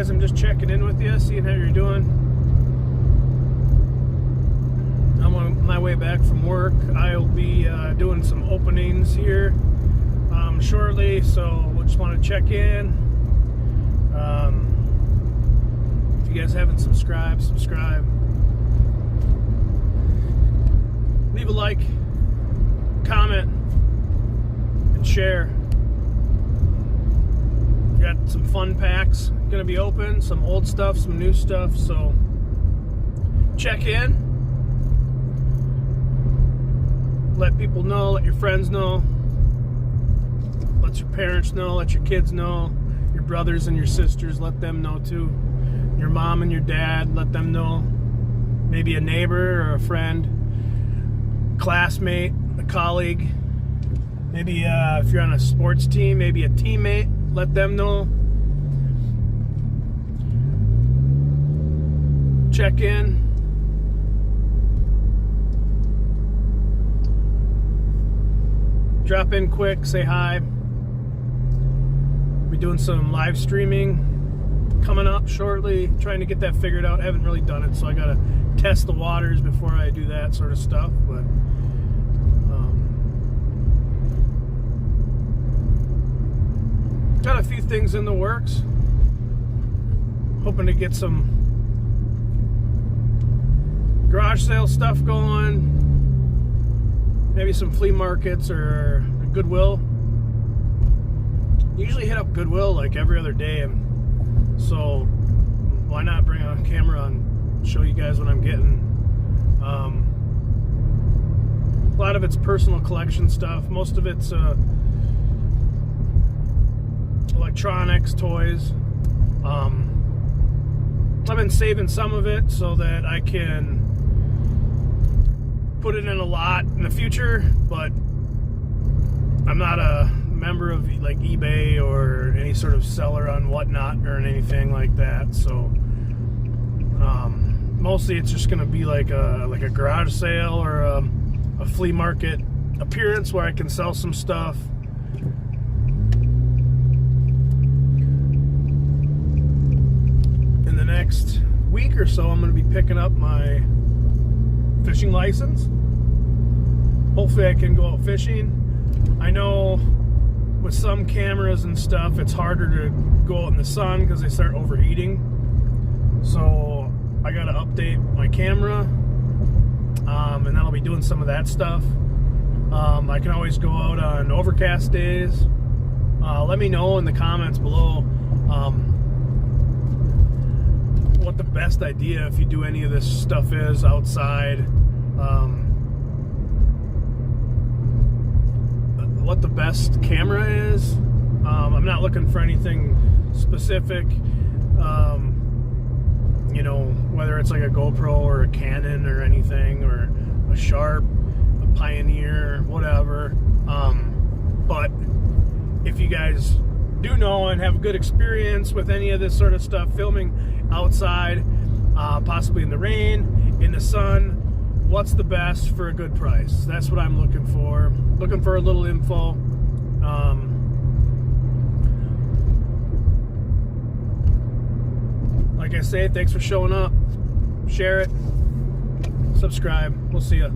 guys, I'm just checking in with you, seeing how you're doing. I'm on my way back from work. I'll be doing some openings here shortly, so we just want to check in. If you guys haven't subscribed, subscribe. Leave a like, comment, and share. Got some fun packs gonna be open, some old stuff, some new stuff, so check in. Let people know, let your friends know, let your parents know, let your kids know, your brothers and your sisters, let them know too. Your mom and your dad, let them know. Maybe a neighbor or a friend, classmate, a colleague. Maybe if you're on a sports team, maybe a teammate, let them know. Check in. Drop in quick, say hi. We're doing some live streaming coming up shortly, trying to get that figured out. I haven't really done it, so I gotta test the waters before I do that sort of stuff, but got a few things in the works. Hoping to get some garage sale stuff going. Maybe some flea markets or Goodwill. Usually hit up Goodwill like every other day, so why not bring a camera and show you guys what I'm getting. A lot of it's personal collection stuff. Most of it's electronics, toys. I've been saving some of it so that I can put it in a lot in the future, but I'm not a member of like eBay or any sort of seller on Whatnot or anything like that, so mostly it's just gonna be like a garage sale or a flea market appearance where I can sell some stuff. In the next week or so, I'm gonna be picking up my fishing license. Hopefully I can go out fishing. I know with some cameras and stuff, it's harder to go out in the sun because they start overheating. So I gotta update my camera, and then I'll be doing some of that stuff. I can always go out on overcast days. Let me know in the comments below what the best idea, if you do any of this stuff, is outside. What the best camera is. I'm not looking for anything specific. You know, whether it's like a GoPro or a Canon or anything, or a Sharp, a Pioneer, whatever. But if you guys do know and have a good experience with any of this sort of stuff, filming outside, possibly in the rain, in the sun, what's the best for a good price? That's what I'm looking for. Looking for a little info. Like I say, thanks for showing up. Share it. Subscribe. We'll see ya.